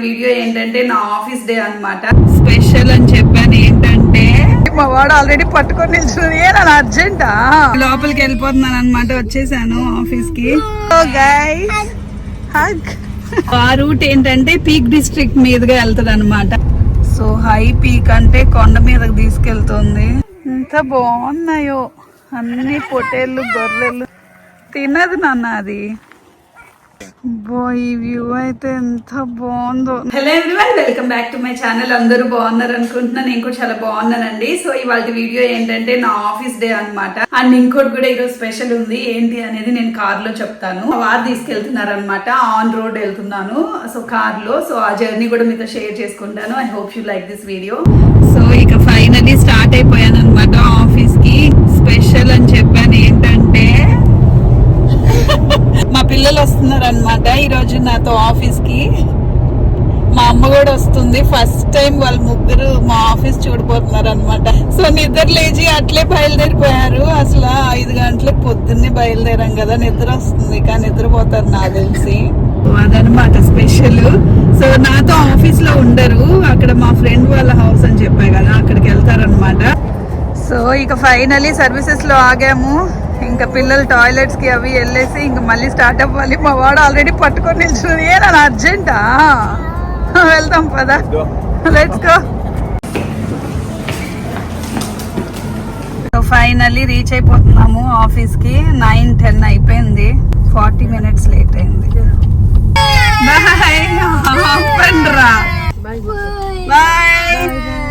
Video ఏంటంటే నా office day అన్నమాట. స్పెషల్ అని చెప్పాను ఏంటంటే మా వాడు ఆల్రెడీ పట్టుకొని నిల్చుంది. నన్ను అర్జెంటా లోపలికి వెళ్ళిపోతున్నాను అనమాట. వచ్చేసాను ఆఫీస్ కి. ఆ రూట్ ఏంటంటే పీక్ డిస్ట్రిక్ట్ మీదుగా వెళ్తుంది అనమాట. సో హై పీక్ అంటే కొండ మీదకి తీసుకెళ్తుంది. ఎంత బాగున్నాయో అన్ని పొటేళ్ళు గొర్రెలు. తినదు నాన్న అది. ఈ వ్యూ అయితే ఎంత బాగుందో. Hello everyone, welcome back to my channel. అందరూ బాగున్నారు అనుకుంటున్నా. నేను కూడా చాలా బాగున్నానండి. సో ఇవాళ వీడియో ఏంటంటే నా ఆఫీస్ డే అన్నమాట. అండ్ ఇంకోటి కూడా ఈరోజు స్పెషల్ ఉంది. ఏంటి అనేది నేను కార్ లో చెప్తాను. వారు తీసుకెళ్తున్నారు అనమాట. ఆన్ రోడ్ వెళ్తున్నాను సో కార్ లో. సో ఆ జర్నీ కూడా మీతో షేర్ చేసుకుంటాను. I hope you like this video. So ఇక ఫైనల్లీ స్టార్ట్ అయిపోయాను అనమాట ఆఫీస్ కి. స్పెషల్ అని చెప్పాను ఏంటంటే మా పిల్లలు వస్తున్నారు అనమాట ఈరోజు నాతో ఆఫీస్ కి. మా అమ్మ కూడా వస్తుంది. ఫస్ట్ టైం వాళ్ళు ముగ్గురు మా ఆఫీస్ చూడిపోతున్నారు అనమాట. సో నిద్ర లేచి అట్లే బయలుదేరిపోయారు. అసలు 5 గంటలకు పొద్దున్నే బయలుదేరాం కదా, నిద్ర వస్తుంది కానీ నిద్రపోతారు నాకు తెలిసి. అదనమాట స్పెషల్. సో నాతో ఆఫీస్ లో ఉండరు, అక్కడ మా ఫ్రెండ్ వాళ్ళ హౌస్ అని చెప్పా కదా, అక్కడికి వెళ్తారనమాట. సో ఇక ఫైనలీ సర్వీసెస్ లో ఆగాము. ఇంకా పిల్లలు టాయిలెట్స్ కి అవి వెళ్ళేసి ఇంకా మళ్ళీ స్టార్ట్ అవ్వాలి. మా వాడు ఆల్రెడీ పట్టుకొని నిల్చుంది. నన్ను అర్జెంటా వెళ్తాం పదా, let's go. So finally reach అయిపోతున్నాము ఆఫీస్ కి. 9:10 అయిపోయింది. 40 minutes లేట్ అయింది. బాయ్.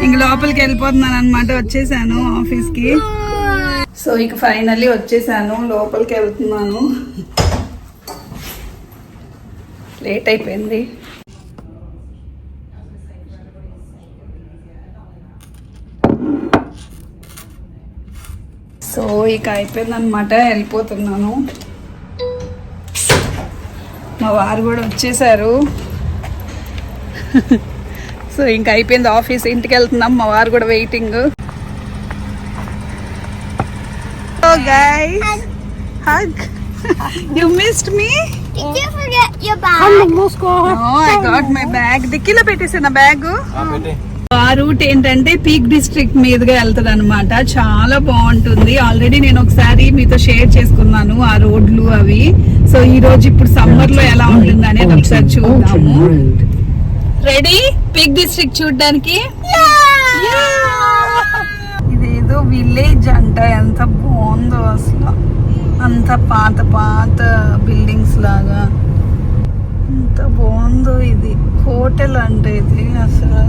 ఇంక లోపలికి వెళ్ళిపోతున్నాను అనమాట. వచ్చేసాను ఆఫీస్ కి. సో ఇక ఫైనల్లీ వచ్చేసాను, లోపలికి వెళ్తున్నాను. లేట్ అయిపోయింది. సో ఇక అయిపోయిందనమాట, వెళ్ళిపోతున్నాను. మా వారు కూడా వచ్చేసారు. సో ఇంక అయిపోయింది ఆఫీస్, ఇంటికి వెళ్తున్నాం. మా వారు కూడా waiting. Hello guys, hug. You missed me? Did you forget your bag? No, I got my bag. డిక్కీలో పెట్టేసిన బ్యాగ్. ఆ రూట్ ఏంటంటే పీక్ డిస్ట్రిక్ట్ మీదుగా వెళ్తుంది అనమాట. చాలా బాగుంటుంది. ఆల్రెడీ నేను ఒకసారి మీతో షేర్ చేసుకున్నాను ఆ రోడ్లు అవి. సో ఈ రోజు ఇప్పుడు సమ్మర్ లో ఎలా ఉంటుంది అనేది ఒకసారి చూద్దాము. రెడీ పీక్ డిస్ట్రిక్ట్ చూడడానికి? ఇదేదో విలేజ్ అంట. ఎంత బాగుందో అసలు. అంత పాత పాత బిల్డింగ్స్ లాగా ఎంత బాగుందో. ఇది హోటల్ అంటే ఇది అసలు.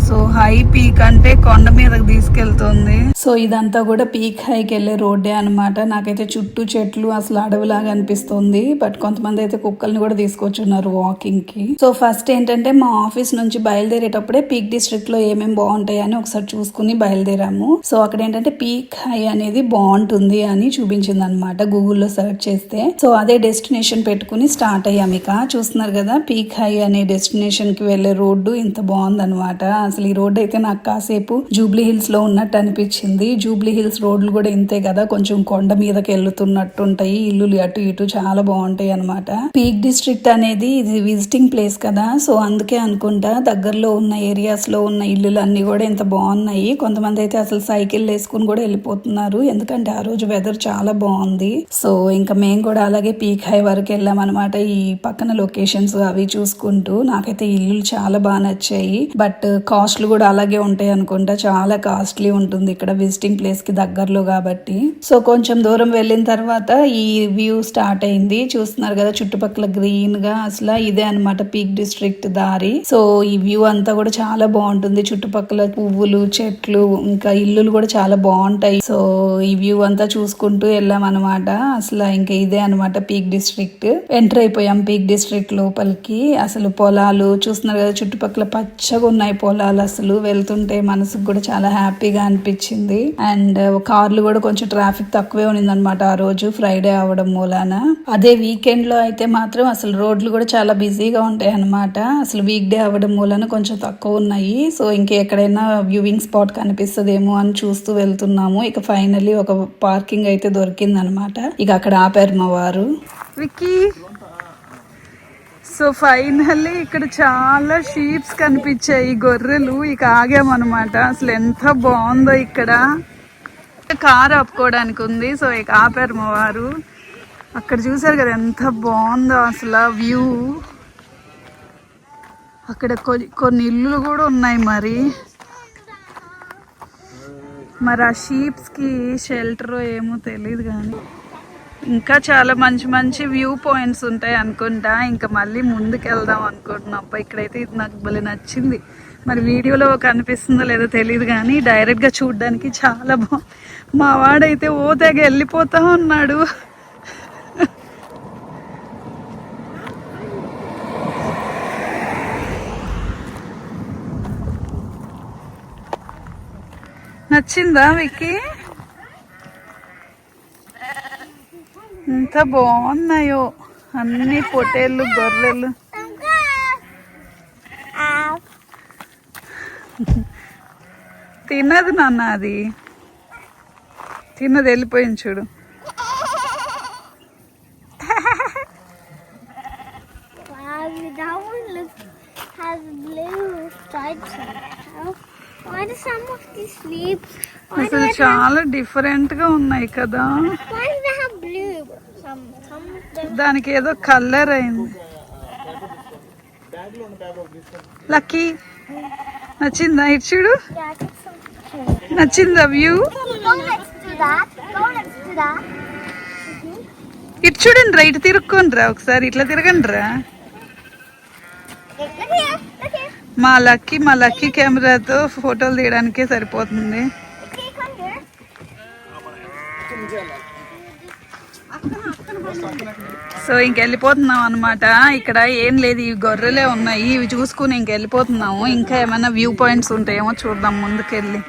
సో హై పీక్ అంటే కొండ మీదకి తీసుకెళ్తుంది. సో ఇదంతా కూడా పీక్ హైకి వెళ్ళే రోడ్డే అనమాట. నాకైతే చుట్టూ చెట్లు అసలు అడవిలాగా అనిపిస్తుంది. బట్ కొంతమంది అయితే కుక్కల్ని కూడా తీసుకొచ్చున్నారు వాకింగ్ కి. సో ఫస్ట్ ఏంటంటే మా ఆఫీస్ నుంచి బయలుదేరేటప్పుడే పీక్ డిస్ట్రిక్ట్ లో ఏమేమి బాగుంటాయి అని ఒకసారి చూసుకుని బయలుదేరాము. సో అక్కడ ఏంటంటే పీక్ హై అనేది బాగుంటుంది అని చూపించింది అనమాట గూగుల్లో సెర్చ్ చేస్తే. సో అదే డెస్టినేషన్ పెట్టుకుని స్టార్ట్ అయ్యాము. ఇక చూస్తున్నారు కదా పీక్ హై అనే డెస్టినేషన్ కి వెళ్లే రోడ్డు ఇంత బాగుంది అనమాట. అసలు ఈ రోడ్డు అయితే నాకు కాసేపు జూబ్లీ హిల్స్ లో ఉన్నట్టు అనిపించింది. జూబ్లీ హిల్స్ రోడ్లు కూడా ఇంతే కదా, కొంచెం కొండ మీదకి వెళ్తున్నట్టు ఉంటాయి. ఇల్లులు అటు ఇటు చాలా బాగుంటాయి అనమాట. పీక్ డిస్ట్రిక్ట్ అనేది ఇది విజిటింగ్ ప్లేస్ కదా, సో అందుకే అనుకుంటా దగ్గరలో ఉన్న ఏరియాస్ లో ఉన్న ఇల్లులు అన్ని కూడా ఇంత బాగున్నాయి. కొంతమంది అయితే అసలు సైకిల్ వేసుకుని కూడా వెళ్ళిపోతున్నారు, ఎందుకంటే ఆ రోజు వెదర్ చాలా బాగుంది. సో ఇంకా మేము కూడా అలాగే పీక్ హై వరకు వెళ్ళాం అనమాట. ఈ పక్కన లొకేషన్స్ అవి చూసుకుంటూ నాకైతే ఇల్లులు చాలా బాగా నచ్చాయి. బట్ కాస్ట్లు కూడా అలాగే ఉంటాయి అనుకుంటా. చాలా కాస్ట్లీ ఉంటుంది ఇక్కడ విజిటింగ్ ప్లేస్ కి దగ్గరలో కాబట్టి. సో కొంచెం దూరం వెళ్ళిన తర్వాత ఈ వ్యూ స్టార్ట్ అయింది. చూస్తున్నారు కదా చుట్టుపక్కల గ్రీన్ గా. అసలు ఇదే అనమాట పీక్ డిస్ట్రిక్ట్ దారి. సో ఈ వ్యూ అంతా కూడా చాలా బాగుంటుంది. చుట్టుపక్కల పువ్వులు, చెట్లు, ఇంకా ఇల్లులు కూడా చాలా బాగుంటాయి. సో ఈ వ్యూ అంతా చూసుకుంటూ వెళ్ళాం అనమాట. అసలు ఇంకా ఇదే అనమాట పీక్ డిస్ట్రిక్ట్. ఎంటర్ అయిపోయాం పీక్ డిస్ట్రిక్ట్ లోపలికి. అసలు పొలాలు చూస్తున్నారు కదా, చుట్టుపక్కల పచ్చగా ఉన్నాయి పొలాలు. అసలు వెళ్తుంటే మనసుకు కూడా చాలా హ్యాపీగా అనిపించింది. అండ్ కార్లు కూడా కొంచెం ట్రాఫిక్ తక్కువే ఉన్నింది అనమాట ఆ రోజు, ఫ్రైడే అవడం మూలాన. అదే వీకెండ్ లో అయితే మాత్రం అసలు రోడ్లు కూడా చాలా బిజీగా ఉంటాయి అనమాట. అసలు వీక్ డే అవడం మూలాన కొంచెం తక్కువ ఉన్నాయి. సో ఇంకెక్కడైనా వ్యూవింగ్ స్పాట్ కనిపిస్తుందేమో అని చూస్తూ వెళ్తున్నాము. ఇక ఫైనల్లీ ఒక పార్కింగ్ అయితే దొరికింది అనమాట. ఇక అక్కడ ఆపారు మా వారు. విక్కీ సో ఫైనల్లీ ఇక్కడ చాలా షీప్స్ కనిపించాయి, గొర్రెలు. ఇక ఆగామన్నమాట. అసలు ఎంత బాగుందో ఇక్కడ. కార్ ఆపుకోవడానికి ఉంది, సో ఇక ఆపారు మా వారు. అక్కడ చూసారు కదా ఎంత బాగుందో అసలు వ్యూ. అక్కడ కొన్ని ఇల్లులు కూడా ఉన్నాయి. మరి ఆ షీప్స్కి షెల్టర్ ఏమో తెలియదు, కానీ ఇంకా చాలా మంచి మంచి వ్యూ పాయింట్స్ ఉంటాయి అనుకుంటా. ఇంకా మళ్ళీ ముందుకు వెళ్దాం అనుకుంటున్నాం. ఇక్కడైతే ఇది నాకు భలే నచ్చింది. మరి వీడియోలో కనిపిస్తుందో లేదో తెలియదు, కానీ డైరెక్ట్గా చూడడానికి చాలా బాగుంది. మా వాడైతే ఓ తెగ వెళ్ళిపోతా ఉన్నాడు. నచ్చిందా విక్కీ? ఎంత బాగున్నాయో అన్ని పొటేళ్ళు, గొర్రెలు. తినదు నాన్న, అది తిన్నది వెళ్ళిపోయింది చూడు. అసలు చాలా డిఫరెంట్ గా ఉన్నాయి కదా. దానికి ఏదో కలర్ అయింది. లక్కీ నచ్చిందా? ఇటు చూడు, నచ్చిందా వ్యూ? ఇటు చూడండి రా, ఇటు తిరుక్కోండి రా, ఒకసారి ఇట్లా తిరగండి రా. మా లక్కీ కెమెరాతో ఫోటోలు తీయడానికే సరిపోతుంది. సో ఇంకెళ్ళిపోతున్నాం అనమాట. ఇక్కడ ఏం లేదు, ఇవి గొర్రెలే ఉన్నాయి. ఇవి చూసుకుని ఇంకెళ్ళిపోతున్నాము. ఇంకా ఏమైనా వ్యూ పాయింట్స్ ఉంటాయేమో చూద్దాం ముందుకెళ్ళి.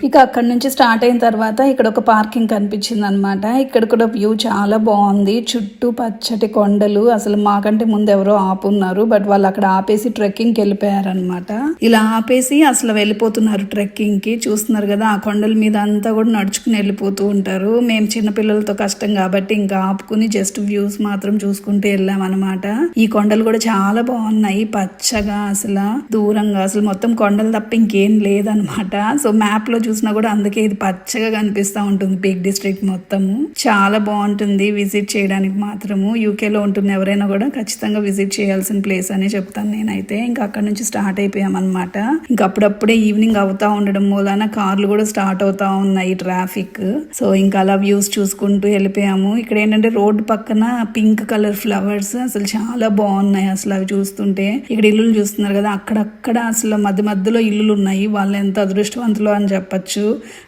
ఇక అక్కడ నుంచి స్టార్ట్ అయిన తర్వాత ఇక్కడ ఒక పార్కింగ్ కనిపించింది అనమాట. ఇక్కడ కూడా వ్యూ చాలా బాగుంది. చుట్టూ పచ్చటి కొండలు. అసలు మాకంటే ముందు ఎవరో ఆపున్నారు, బట్ వాళ్ళు అక్కడ ఆపేసి ట్రెక్కింగ్కి వెళ్ళిపోయారనమాట. ఇలా ఆపేసి అసలు వెళ్ళిపోతున్నారు ట్రెక్కింగ్కి. చూస్తున్నారు కదా, ఆ కొండల మీద అంతా కూడా నడుచుకుని వెళ్ళిపోతూ ఉంటారు. మేము చిన్నపిల్లలతో కష్టం కాబట్టి ఇంకా ఆపుకుని జస్ట్ వ్యూస్ మాత్రం చూసుకుంటూ వెళ్ళామన్నమాట. ఈ కొండలు కూడా చాలా బాగున్నాయి, పచ్చగా అసలు దూరంగా అసలు మొత్తం కొండలు తప్ప ఇంకేం లేదనమాట. సో మ్యాప్ లో చూసినా కూడా అందుకే ఇది పచ్చగా కనిపిస్తూ ఉంటుంది. పీక్ డిస్ట్రిక్ట్ మొత్తము చాలా బాగుంటుంది విజిట్ చేయడానికి మాత్రము. యూకేలో ఉంటుంది ఎవరైనా కూడా ఖచ్చితంగా విజిట్ చేయాల్సిన ప్లేస్ అని చెప్తాను నేనైతే. ఇంకా అక్కడ నుంచి స్టార్ట్ అయిపోయామన్నమాట. ఇంకా అప్పుడప్పుడే ఈవినింగ్ అవుతా ఉండడం మూలాన కార్లు కూడా స్టార్ట్ అవుతా ఉన్నాయి, ట్రాఫిక్. సో ఇంకా అలా వ్యూస్ చూసుకుంటూ వెళ్ళిపోయాము. ఇక్కడ ఏంటంటే రోడ్డు పక్కన పింక్ కలర్ ఫ్లవర్స్ అసలు చాలా బాగున్నాయి. అసలు అవి చూస్తుంటే ఇక్కడ ఇల్లులు చూస్తున్నారు కదా, అక్కడక్కడ అసలు మధ్య మధ్యలో ఇల్లులు ఉన్నాయి. వాళ్ళు ఎంత అదృష్టవంతులు అని చెప్పచ్చు.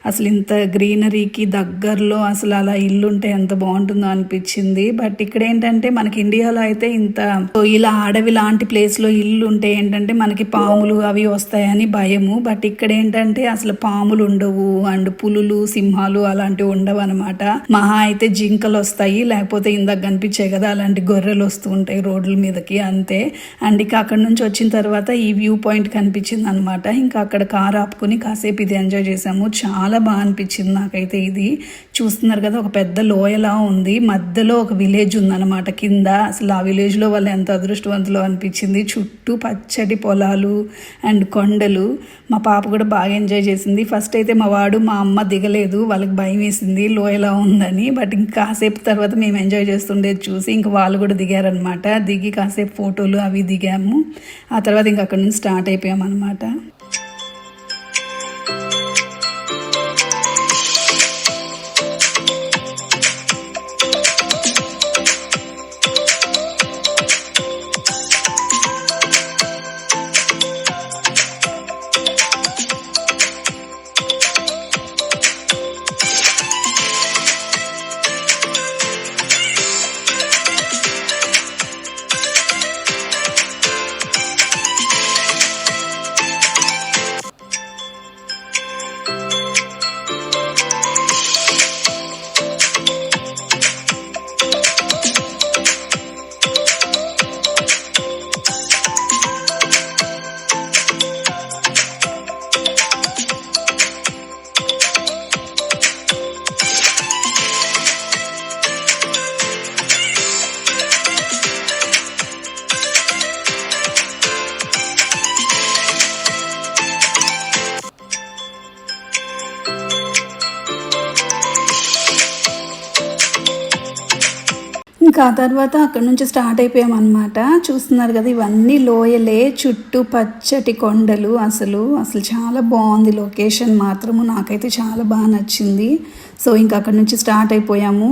అసలు ఇంత గ్రీనరీకి దగ్గరలో అసలు అలా ఇల్లు ఉంటే ఎంత బాగుంటుందో అనిపించింది. బట్ ఇక్కడ ఏంటంటే మనకి ఇండియాలో అయితే ఇంత ఇలా అడవి లాంటి ప్లేస్ లో ఇల్లు ఉంటే ఏంటంటే మనకి పాములు అవి వస్తాయని భయము. బట్ ఇక్కడ ఏంటంటే అసలు పాములు ఉండవు, అండ్ పులులు, సింహాలు అలాంటివి ఉండవు అనమాట. మహా అయితే జింకలు వస్తాయి, లేకపోతే ఇందాక కనిపించాయి కదా అలాంటి గొర్రెలు వస్తూ ఉంటాయి రోడ్ల మీదకి, అంతే. అండ్ ఇక అక్కడ నుంచి వచ్చిన తర్వాత ఈ వ్యూ పాయింట్ కనిపించింది అనమాట. ఇంకా అక్కడ కార్ ఆపుకుని కాసేపు ఇది ఎంజాయ్ చేసాము. చాలా బాగా అనిపించింది నాకైతే. ఇది చూస్తున్నారు కదా, ఒక పెద్ద లోయలా ఉంది, మధ్యలో ఒక విలేజ్ ఉందన్నమాట కింద. అసలు ఆ విలేజ్ లో వాళ్ళు ఎంత అదృష్టవంతులో అనిపించింది. చుట్టూ పచ్చటి పొలాలు అండ్ కొండలు. మా పాప కూడా బాగా ఎంజాయ్ చేసింది. ఫస్ట్ అయితే మా వాడు మా అమ్మ దిగలేదు, వాళ్ళకి భయం వేసింది లోయలా ఉందని. బట్ ఇంకా కాసేపు తర్వాత మేము ఎంజాయ్ చేస్తుండేది చూసి ఇంకా వాళ్ళు కూడా దిగారనమాట. దిగి కాసేపు ఫోటోలు అవి దిగాము. ఆ తర్వాత ఇంకా అక్కడ నుంచి స్టార్ట్ అయిపోయాం అనమాట. ఇంకా ఆ తర్వాత అక్కడ నుంచి స్టార్ట్ అయిపోయాం అనమాట. చూస్తున్నారు కదా, ఇవన్నీ లోయలే, చుట్టూ పచ్చటి కొండలు. అసలు చాలా బాగుంది లొకేషన్ మాత్రము. నాకైతే చాలా బాగా నచ్చింది. సో ఇంకా అక్కడ నుంచి స్టార్ట్ అయిపోయాము.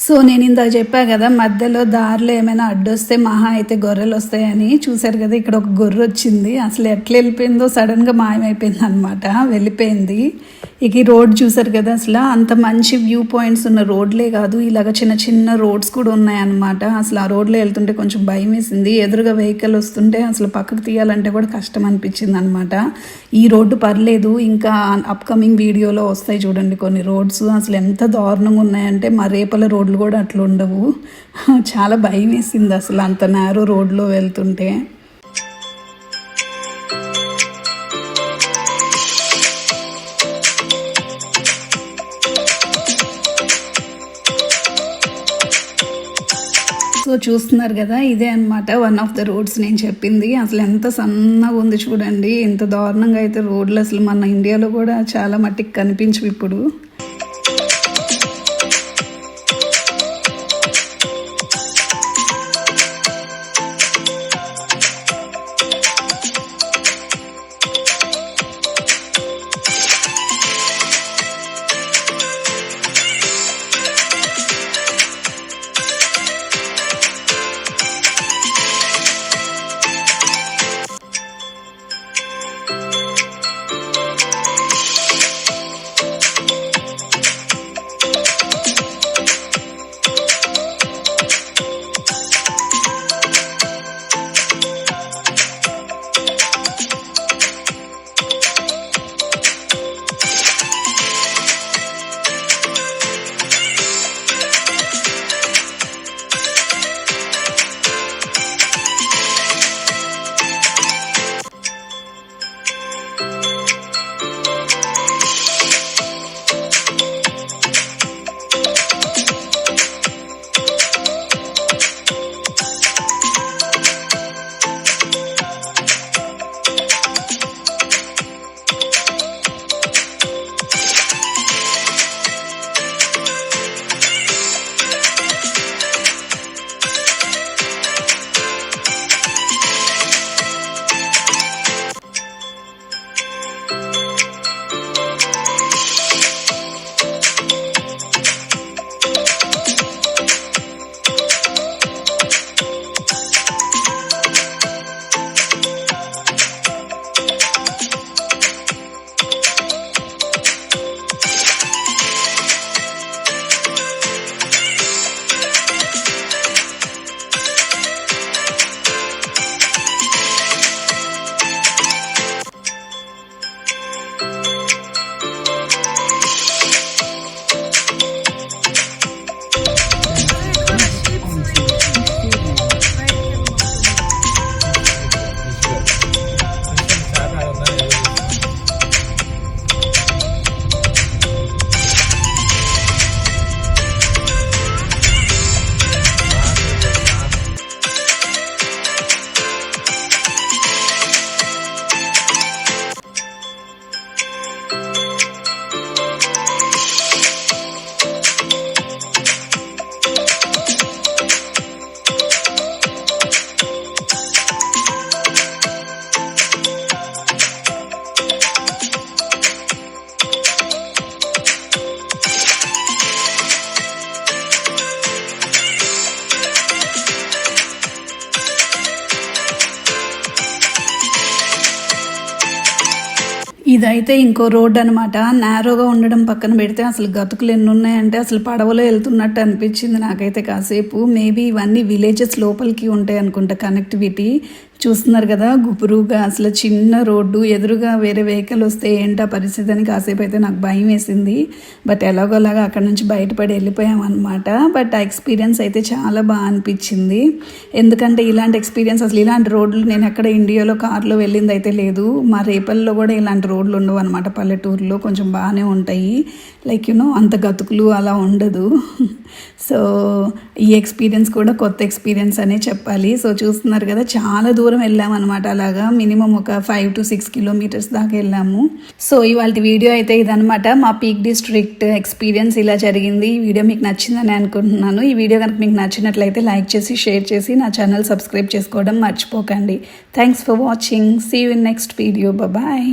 సో నేను ఇందాక చెప్పా కదా, మధ్యలో దారిలో ఏమైనా అడ్డొస్తే మహా అయితే గొర్రెలు వస్తాయని. చూసారు కదా, ఇక్కడ ఒక గొర్రె వచ్చింది. అసలు ఎట్లా వెళ్ళిపోయిందో సడన్గా మాయమైపోయింది అనమాట, వెళ్ళిపోయింది. ఇక ఈ రోడ్ చూసారు కదా, అసలు అంత మంచి వ్యూ పాయింట్స్ ఉన్న రోడ్లే కాదు, ఇలాగ చిన్న చిన్న రోడ్స్ కూడా ఉన్నాయన్నమాట. అసలు ఆ రోడ్లో వెళ్తుంటే కొంచెం భయం వేసింది. ఎదురుగా వెహికల్ వస్తుంటే అసలు పక్కకు తీయాలంటే కూడా కష్టం అనిపించింది అనమాట. ఈ రోడ్డు పర్లేదు, ఇంకా అప్కమింగ్ వీడియోలో వస్తాయి చూడండి కొన్ని రోడ్స్. అసలు ఎంత దారుణంగా ఉన్నాయంటే, మా రేపల రోడ్లు కూడా అట్లా ఉండవు. చాలా భయం వేసింది అసలు అంత నేరో రోడ్లో వెళ్తుంటే. సో చూస్తున్నారు కదా, ఇదే అనమాట వన్ ఆఫ్ ద రోడ్స్ నేను చెప్పింది. అసలు ఎంత సన్నగా ఉంది చూడండి. ఇంత దారుణంగా అయితే రోడ్లు అసలు మన ఇండియాలో కూడా చాలా మట్టికి కనిపించవు ఇప్పుడు. ఇదైతే ఇంకో రోడ్ అనమాట. నేరోగా ఉండడం పక్కన పెడితే అసలు గతుకులు ఎన్ని ఉన్నాయంటే అసలు పడవలో వెళ్తున్నట్టు అనిపించింది నాకైతే కాసేపు. మేబీ ఇవన్నీ విలేజెస్ లోపలికి ఉంటాయి అనుకుంటా కనెక్టివిటీ. చూస్తున్నారు కదా గుబురుగా అసలు చిన్న రోడ్డు, ఎదురుగా వేరే వెహికల్ వస్తే ఏంటా పరిస్థితి అని కాసేపు అయితే నాకు భయం వేసింది. బట్ ఎలాగోలాగా అక్కడ నుంచి బయటపడి వెళ్ళిపోయామన్నమాట. బట్ ఆ ఎక్స్పీరియన్స్ అయితే చాలా బాగా అనిపించింది. ఎందుకంటే ఇలాంటి ఎక్స్పీరియన్స్ అసలు ఇలాంటి రోడ్లు నేను ఎక్కడ ఇండియాలో కార్లో వెళ్ళింది అయితే లేదు. మా రేపల్లో కూడా ఇలాంటి రోడ్లు ఉండవు అనమాట. పల్లెటూరులో కొంచెం బాగానే ఉంటాయి. లైక్ అంత గతుకులు అలా ఉండదు. సో ఈ ఎక్స్పీరియన్స్ కూడా కొత్త ఎక్స్పీరియన్స్ అనే చెప్పాలి. సో చూస్తున్నారు కదా చాలా దూరం వెళ్ళామన్నమాట. అలాగా మినిమం ఒక 5 to 6 kilometers దాకా వెళ్ళాము. సో ఇవాళ వీడియో అయితే ఇదనమాట. మా పీక్ డిస్ట్రిక్ట్ ఎక్స్పీరియన్స్ ఇలా జరిగింది. ఈ వీడియో మీకు నచ్చిందని అనుకుంటున్నాను. ఈ వీడియో కనుక మీకు నచ్చినట్లయితే లైక్ చేసి షేర్ చేసి నా ఛానల్ సబ్స్క్రైబ్ చేసుకోవడం మర్చిపోకండి. Thanks for watching. See you in next video. Bye.